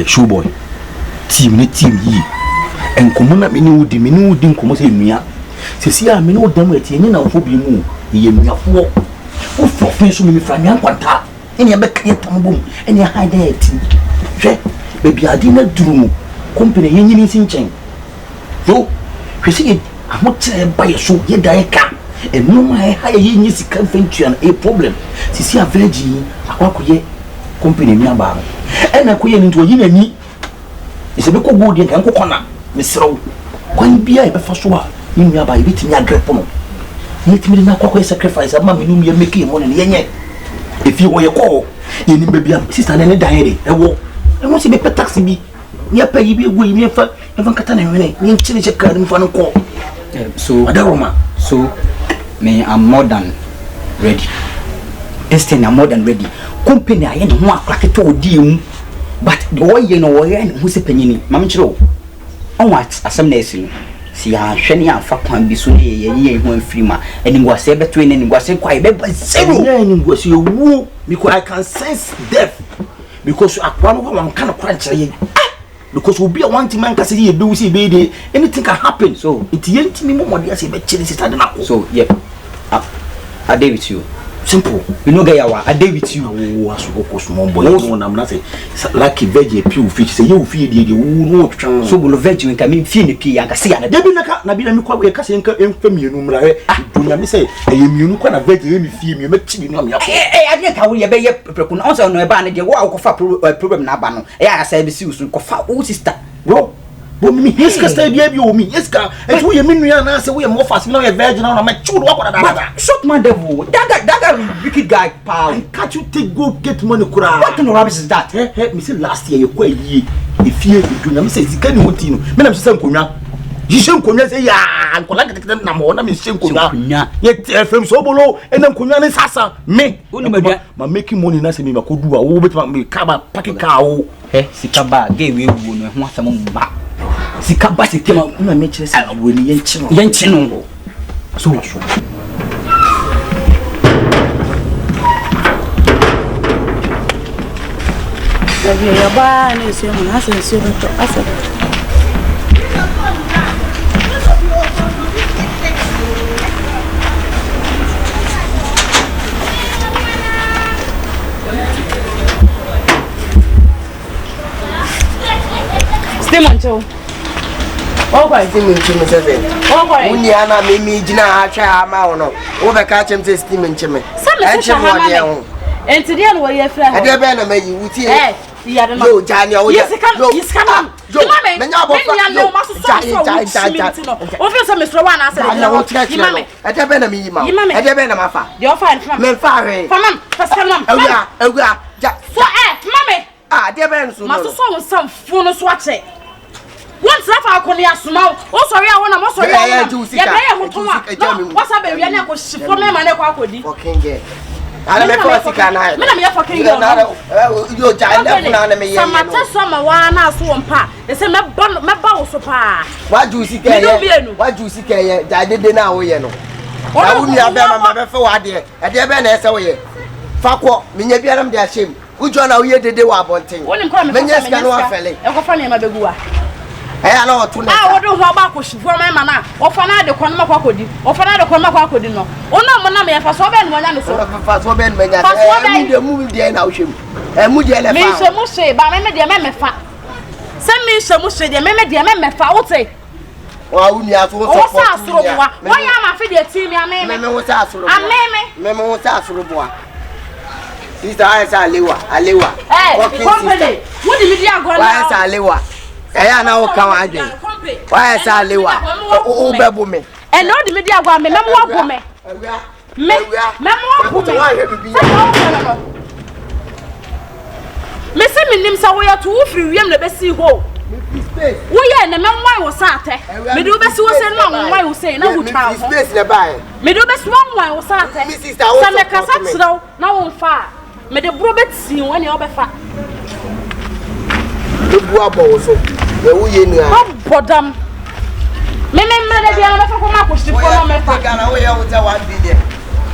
show boy team yi enkomo na me ni wudi nkomo se nua sesi a me no dam ati ni na ofo bi mu ye nuafo o fofin so me fra nua kwanta ene be kan tambom ene hide ati hwe baby adi na duru mu company ye nyini sinchen yo hwesi amotre ba ye so ye dan ka enu ma ha ye nyi sika venture a problem sisi a village akwakoye company mi aba ena koye ni nto yi nani ise be ko go de kan ko kona mesrew kwan bia e be fa so a ni mi aba e bitimi agrepo no ni timi na kwakoye sacrifice ama me num ye make money ne yenye if you wo ye ko ye ni be bia sister na ne dan ye e wo e mo se be taxi bi ni apa yi bi egu yi mi fa kata na hwene ni nchire che kan mi fa no ko so Adaroma so me I'm more than ready. This thing I'm more than ready. Company I no ho akraketo odi mu but the way you know where who se panyini mam chiro on what asem na esi si ya hwene ya fa kwan bi so ye ho afiri ma eni ngwase beto eni ngwase kwai be zero eni ngwase wu because I can sense death because akwa no wan kan kwa nchire because we be one man can say you do see be anything can happen so it yenti me mo dey say be chile sister na so yeah I dare with you. Simple. You know, Gayawa, I dare with you. Oh, I so small boy. No, I'm not saying like a veggie pew fish. Say you feed the no Sobolo veggie can mean feel the key. I can see. There be na be na me kasi enfam yenu mra he. Dunya me say e yenu kwa na veggie me fie me mechi no am ya. I dey ka we be ye prekun. On say no e ba na dey wo akofa problem na ba no. E ya say be see so kofa o sister. Bro. Bo mi hiska stay bia bi o mi hiska e tu ye minua na say we mo fast me na ye virgin na ma chudo wa da shot man devil that wicked guy pal can't you take go get money kura what kind of rubbish is that me say last year you kwa yi e fie dunya me say zika ni hoti no me na me say nkonwa yishe nkonwa say ya nkola kete na mo na me yishe nkonwa ye FM Sobolo e na nkonwa ne sasa me ma making money na say me makodu a wo betima me ka ba pack car wo sika ba ge we wu no ho asam mba sika ba se tema na me kire say wo ni yenchi no so ya ba ni se mo na se to asa Stemoncho Ogwa Stemoncho me say Ogwa Uni ana me gina atwa ama wono wo be ka chem say Stemoncho me enti dia no we ye fra ho e be na mayi wuti ya de no yo jani o ya yes come me nya bo o fe so me sro wa na ase de mame e de be na me yi ma e de be na ma fa de o fa fa me fa re fa mam paska mam ewura ja so mame de be nso ma so so sam fu no so ache once that akoni asuma o sorry a wona mo sorry a wona ya be ye hoto a what's up be wi na ko shifo me ma na ko akodi fucking girl ala me for sika na me na me fucking girl yo ja na na me ye samata so ma wa na so mpa de se me ba wo so pa wa ju sika ye ja dede na wo ye no na wo nua be ma be fe wa de e de be na ese wo ye fa ko me nya bia nam de ahyem ujo na wo ye dede wa abonten me nya sika no afele e ko fa ne ma beguwa ala o tu na wo do ho ba ko shifo me ma na wo fa na de kon ma kwa kodi wo fa na de kon ma kwa kodi no ono mo na me fa so be no nya no so fa so be no nya mu de na wo hwem mu de le fa me se mu se ba me de me fa se me se mu se de me de me fa wo te wa uni aso so so asoro boa wa ya ma fe de ti mi ameme me wo sa asoro ameme me wo sa asoro boa sister ayesa alewa Kompany wo di mi di agora wa ayesa alewa eya na wo kan adwen wa ayesa alewa o bebu me e no di mi di agora me memo abu me memo abu me me se mi nim sa wo ya to wo firi wiem na be si ho wo ye na me nwan wo sa ate me do be si wo se na nwan wo se na wo twa ho space na bae me do be si nwan wo sa ate sa me kasa tsiraw na wo mfa me de bro beti won e obefa bu abo so we wo ye nu a bodam me de bia na befa ko ma ko shifo no me fa Ghana wo ye wo ta 1 billion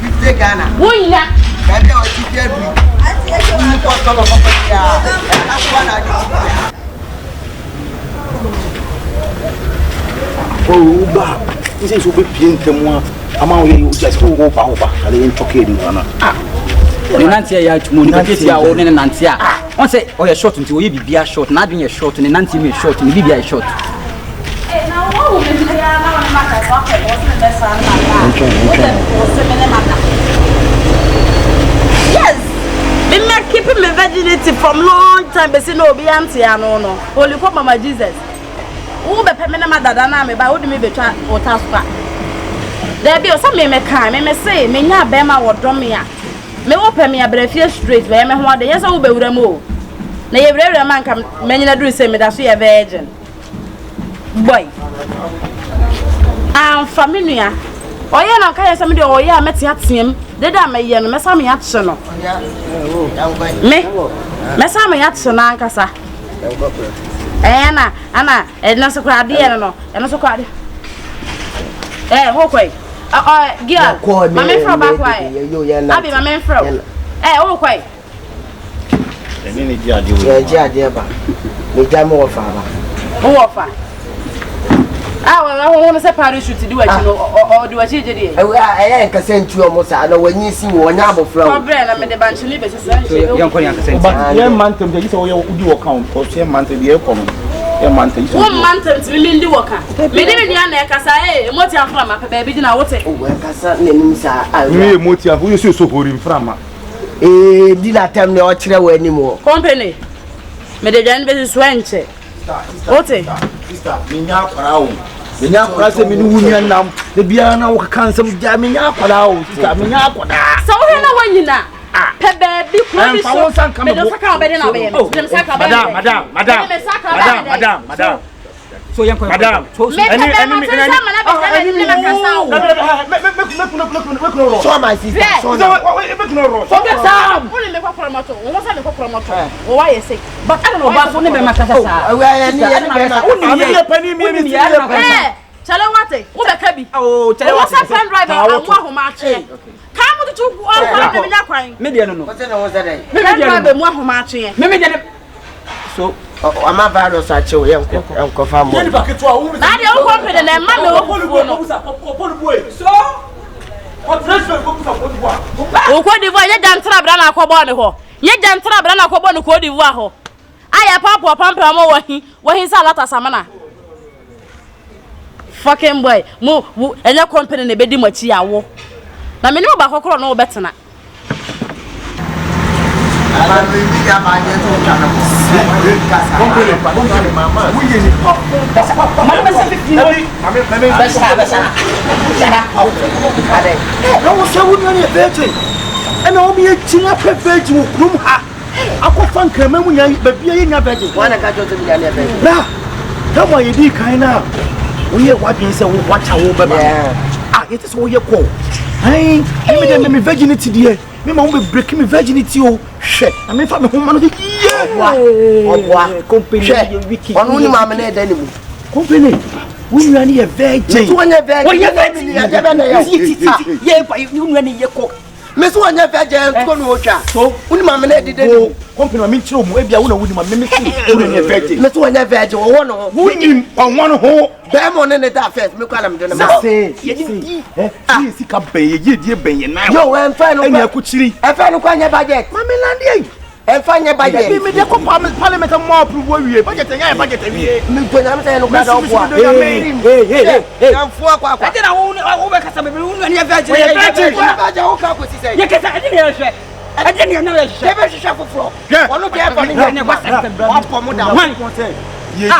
50 Ghana wo nya ka de o ti je bi ati e ko ko ko ko ya akwa na di Uba. This is be painting ama you just go over. I didn't talk it in Nancy ya Munati ya one Nancy. On say oh you short until you be short. Now doing a short and Nancy me short and be a short. Now what will be here now on matter what was the son. Yes. Me make keeping my virginity from long time be say no be auntie no. Holy for Mama Jesus. Who be pay me na madada na me ba who me be twa otaspa. There be some me kan me say me nya be ma wodom ya. Me wo pay me abrafie straight be me ho ade yes wo be wura mo. Na ye wura man kam me nyina duru say me da so ye virgin. Boy. Familia. Oye na ka yes me de oye a meti atiem. De da me ye no me sa me atso no. Me sa me atso na ankasa. Ana na so kwa de no. Na so kwa de. Wo kwai. Girl. Mama from back why? Abi mama from. Wo kwai. Eni ni ji ade wo. Ya ji ade ba. Me jam wo fa ba. Wo fa. I want to say parachute do what you know or do what you did. I can't send you almost. I know when you see one number from Brand, I made the bunch of libers. But your month of the do account for 10 months of the year coming. Your month 1 month to remain the worker. Maybe in your neck, I say, what you from a baby, and I will say, oh, Motia, who is so for him from? Did not tell me what you anymore. Kompany. May the gen business went. What it? Sister, Minya Parao. Minya Parasa Minunia now, the Biana will cancel Jamina Parao. Minya Pada. So, when you know. Baby, I'm coming. Madam. So young madam. So my sister. Why you say? But I don't know about only my tell her what it? What a cabby. Oh, tell her what's a pen driver. I want who match. Come to one crying. Maybe I don't know. What's the one who match? Maybe so. I'm a virus at you, Uncle Farm. I don't want to and mamma. So, what do you done? Trabana Cobano? Yet done Trabana Cobano Codivaho. I have Papa Pampa where he's a lot of samana. Fucking boy, move and your company in the bed much ya wo. Na me no ba kokoro no better na. We are watching some watch our baby. It is all your call. Hey, me virginity, dear. Me mom be breaking me virginity. Oh, shit. I mean, for me, woman, Kompany. On only mamma, anymore. Kompany. We are near virgin. One virgin. Yeah, but you run your cook. Miss one virgin, so when mamma did Kompany, I mean, true, maybe I wouldn't my virgin. Miss one virgin, one on one hole. Diamond in the first, look at them. Say, yes, come pay ye, bay, and now. No, I'm fine. I could see. I found a quanya budget. Mamma Landy. And find your budget. We made a parliament of more proof. Budget and budget. I'm saying, look at what I'm for. I didn't over customer when you're virgin. I didn't know a shuffle floor. Yeah, one look at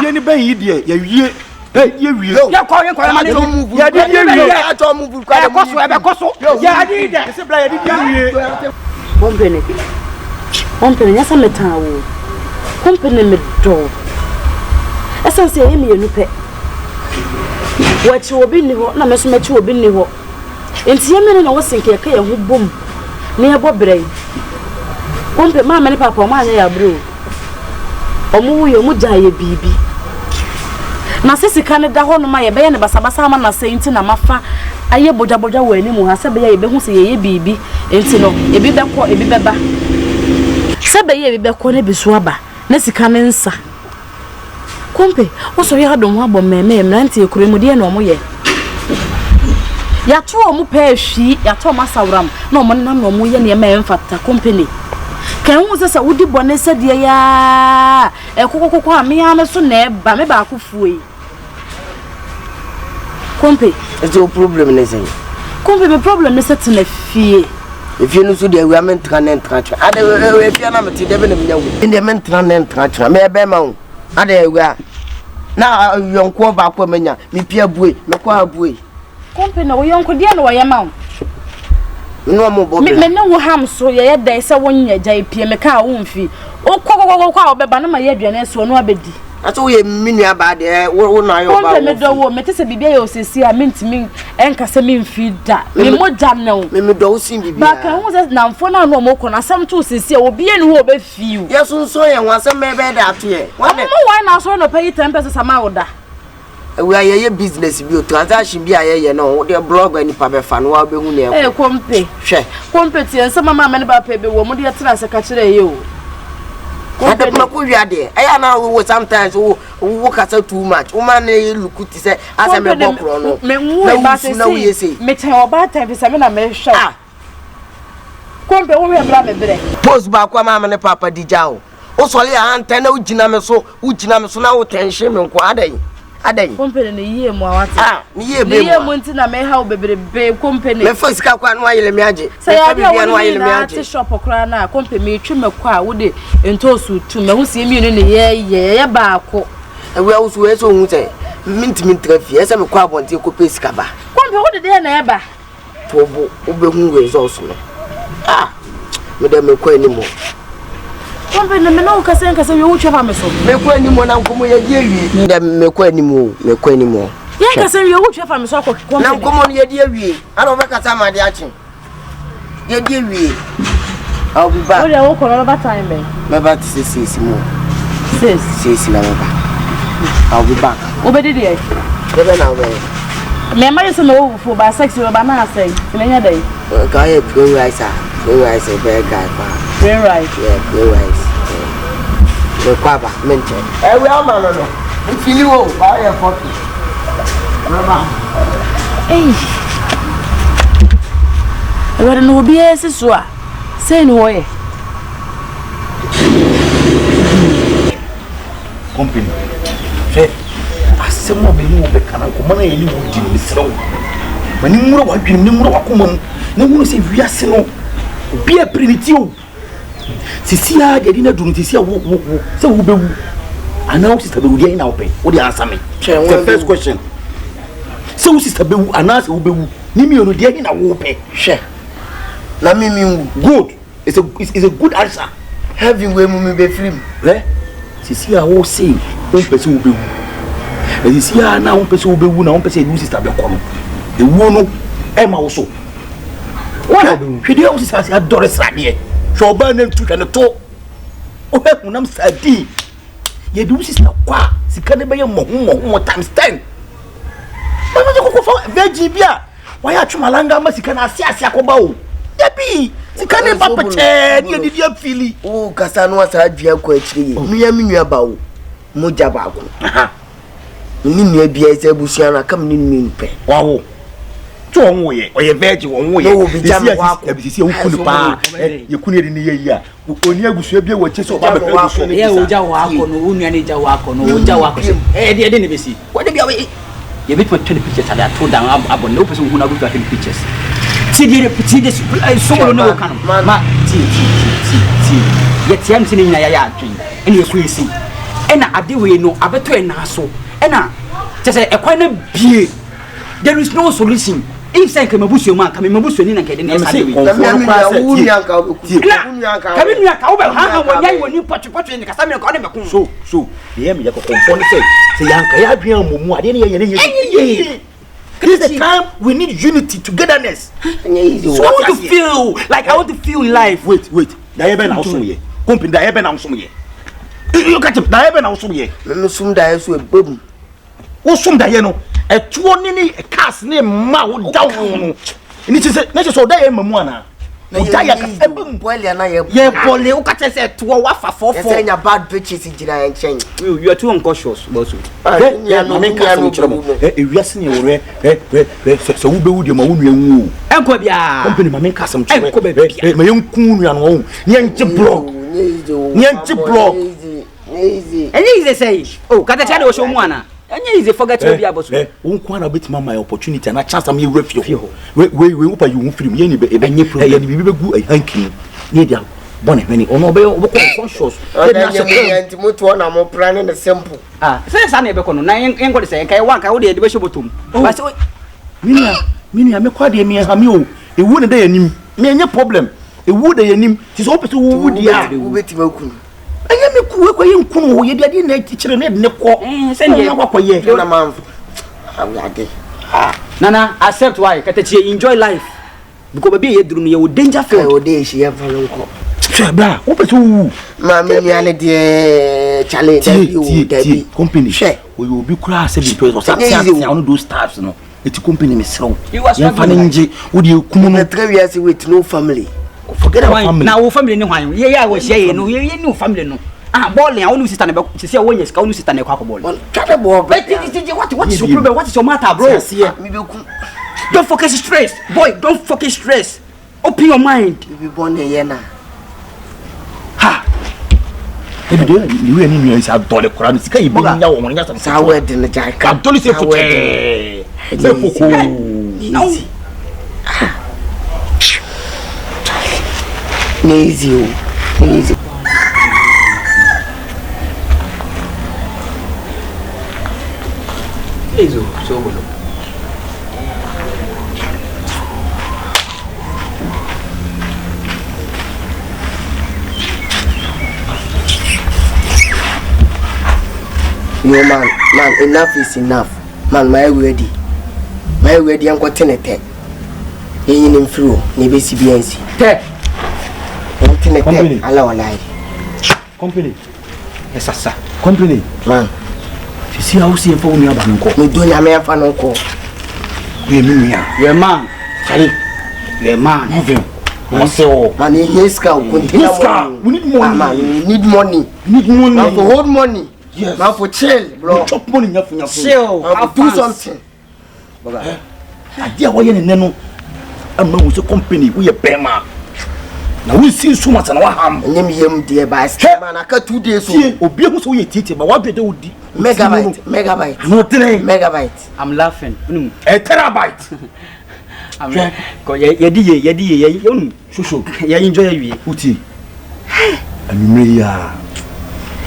any bay, you. Hey, you calling Kompany, yes, I'm a town. Kompany, me door. As I say, me, you pay. What you will be new, no, Miss Metro will be new. And see, I was thinking, okay, who boom near Bob Bray. Kompany, Mamma, Papa, my brew. Or move your Mujay, baby. Na sisi Canada ho no ma ye be ye ne basabasa ma na senti na mafa aye bojaboja we ni mu ha se be ye be hu se ye bibi enti no ebi be ko ebi beba se be ye ebi be ko ne bisu aba na sika ne nsa Kompe, what's your head on one bomb, nanti kuremudi no mo ye. Ya to omo pa hwi, ya to masaworam, na omo nam no mo ye ne ma emfata company. Kan hu se wudi bone se de ya, kokokoko ame ya me so na eba me ba akufuo. Kompe, it's your problem ne say. Kompe me problem ne set na fie. If you know so the we meant can track. Ade if you na me dey be na me nyawo. In the meant can track. Me be ma wo. Ade we na yonko ba kwa menya. Me pia bue, me kwa bue. Kompe na wo yonko de na wo ye ma wo. No mo bo. Me na wo ham so ye dan se wonya gya pie me ka wo mfi. O kokokoko obeba na ma ye aduane so no abedi. Aso we minua ba de wo na yo ba. Kompe me do wo me tese bibia ye osesi a mentimi enkase me mfi da. Me moja na wo. Me do sin bibia. Ba kan wo se na mfo na no mo ko na sam to osesi a obi enu ho be fiu. Yesu so ye wansam me be da to ye. Wo why na so no pay 10 pesos ama wo da. We are ye business bi o transaction bi aye no the blog ani pa be fa no wa be hu ne. Kompe. Hwe. Kompe tie nsema mama ne ba pa be wo mo de tra se ka kire ye o. Kompe na ko wiade. Aya na wo sometimes wo kasa too much. O man e look ti say asa me bokro no. Me wu ba se me ten oba time se me na me hwe. Ah. Kompe wo we bra me bre. Post ba kwa mama ne papa dija o. O sole ya anta na ugina me so na wo tension me nko adan. Kompe ne yie mu awata. Ah, ni yie be mu. Yie mu nti na me ha obebrebe kompe ne. Me first ka kwa no ayele me age. Say ya bia no ayele me age. Shop okra na kompe me twi me kwa wo de entosu tu me hu sie mi no ne ye ba ko. Ewe awusu we so hu say minti trafi ese me kwa bonte ko pesika ba. Kompe wo de na ye ba. Tobo obehu results no. Ah, me de me kwa ni mo. Kompe ne me no kase we wo twa fa me so. Me kwa ni mo na nkomo ye die wie. De me kwa ni mo. Ye kase we wo twa fa me so akọ kompe. Na nkomo no ye die wie. Ana obe kasa ma de achi. Ye die wie. I'll be back. What are you calling about time, man? Me back to 6 more. 6 na me back. I'll be back. Obedi dey. Ebe na we. Me ma yeso no wo ba sex we ba na say. Me nya dey. Ka ye plain rice be guy pa. Plain rice. Yeah, plain rice. Me kwa ba mente. We ama no. Fili wo, ba ye 40. Mama. Eh. Agora no obi ese so a. Say no way. Company. Chef. Asemo be mu be kana ko mana yeli wo di ni srawo. Mani muro wa dwem ni muro wa komam. Na hu se wiase no. Obi a priniti o. Sisia de na dunu sisia wo se wo bewu. Ana wo sister bewu de na wo pe. Wo de answer me. The first question. Se wo sister bewu ana se wo bewu. Ni mi ono de na wo pe. She. Na mi good. It's a good answer. Having we mu be free. Eh? Sisi a wo say, won pese wo bewu. E sisi a na won pese wo bewu na won pese du sister be kono. E wo no e ma wo so. Wona hwede wo sister se adore srade. So ba na ntu kan to. O he hunam sadi. Ye du sister kwa, sika ne be ye mo times 10. Ba ma ko for veggie bia. Wa ya twamalanga ma sika na ase akoba o. Yabi sikane papa che ni edi dia fili o kasa no asa adua ko akiri nua mi nua ba o moja ba ko ni nua bia ise busia na kam ni nua pe wa wo to won ye oye veggie won wo ye no bi jam wa ko ebisi wo kunu pa ye kunu edi ni ye yi a oni agusua bia wo che so ba be agusua ni ye wo ja wa ko no wo nua ni ja wa ko no wo ja wa ko de ne besi ko de bia ye bit for 20 pictures ada to down abon no person who na go to 20 pictures. See this Sobolo no can ma see yet yam sini na ya atwen ene ekwesi ena ade we no abeto ena so ena tese ekwan na bie there is no solution if say kamabusu man kamabusu ni na kede na esa de we unyanka wo be ha wonyai woni pocho ni kasa me ko ne be kun so ye me yako konfon say yanka ya adwen amumu ade ne ye this is the time we need unity, togetherness. So I want to feel like I want to feel life. Wait. Da yebe na oso ye. Company da yebe na oso ye. You catch da yebe na oso ye. Me sum da yeso e bom. Wo sum da ye no. E tuo ni cars ne ma wo down no. Ni se so da ye mamu ana. Utaya ebum boile na ye bole o ka say to wa fa fofo say nya bad bitches gira en chen you are too unconscious boss ya no me ka so chiro ewiase ne wore so wo be wo de ma wo nua nwu enko bia company ma me ka sam chiro ma yenku nua no wo nyenche blog easy say oh ka ta de show mu ana easy forget to be abosu won kwa na betima my opportunity na chance am ye refio we upa you film ye ni be enye problem ye ni bi begu hankin ni dia bone hweni ono be wo conscious na se enti moto na mo plan na simple say sa na be kono na en go de say kai wan ka wo de be show botom ba say minia me kwa de me ha me o ewu ne da yanim me enye problem ewu da yanim ti so opese wo dia wo betima kun anya me kuwe kwa yenkunu ho ye dia na kire ne de ne ko send ye kwa ye na man awade nana accept why katachi enjoy life because baby ye duru no ye danger field o de shi ye falo ko bra wo pese wo ma me mi ane de challenge ti company we will be cry say be person say I do stars no eti company me srow ye fa nje wo de kumu no 3 years with no family forget about family na wo family ni hwan ye ya wo share ye no ye ni family no ball ya wonu sister na be se won yes ka wonu sister na kwa ball try ball what is your problem what is your matter bro me be ku don't focus stress boy don't focus stress open your mind me be born here na ha ebi de ni we ni nyan sa dole kora no sika ibi nya wo nya sa word na jai ka dole se fuche se fuku no easy Ezo Sobolo no man enough is enough man my ready anko tenete yin nim flu ne be CBNC te tenete ala walai company esasa company man si how see for me aba nko me do nya me fa nko we me nua your man chale your man even Marcel man he's ka continue we need money man need money man for hold money yes man for chill bro chop money nyafu chill do something boga adia wo ye ne no amma wo se company wo ye bema na we see so much na wa ham nyem yem de ba man aka 2 days so obi hu so ye tete ba wa bede odi megabyte no 3 megabyte I'm laughing a terabyte I'm ko ye di shusho ye enjoy you uti anumre ya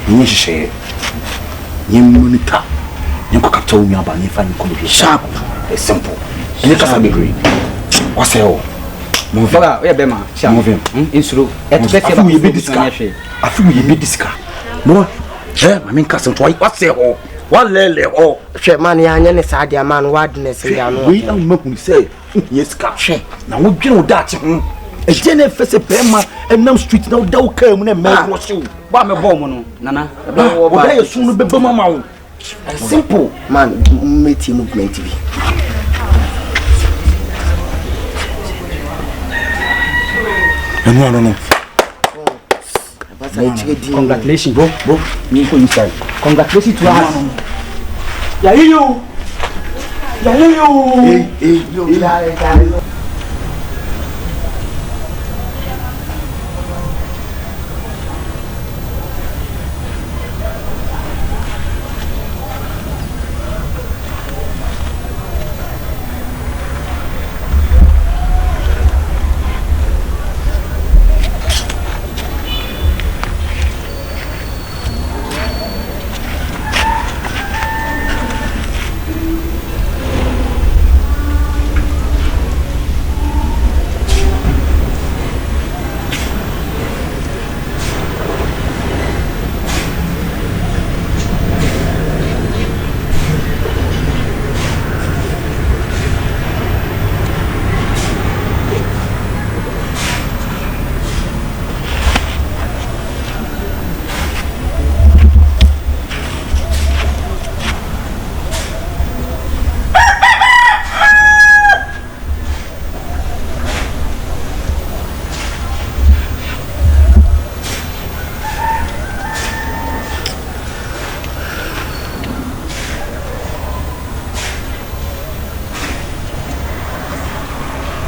nyi hye monitor nko kapta wo nyaba ne fa nko be sharp simple any kasa be green wase o mo boga we be ma sha mo vem insuro et be se ba ye be diska afi ye be diska no ma min kasa to wase o walele o hwe man ya anya ne saade man wadness ya no we am mahun say yes ka hwe na wo dwene wo dache ho eje na fese pema enam street na wo da wo ka mu na me wo hye ba me bom no nana wo da ye sunu be bema ma wo simple man meti movement bi no congratulations bro me go inside congratulations to us yeah you yo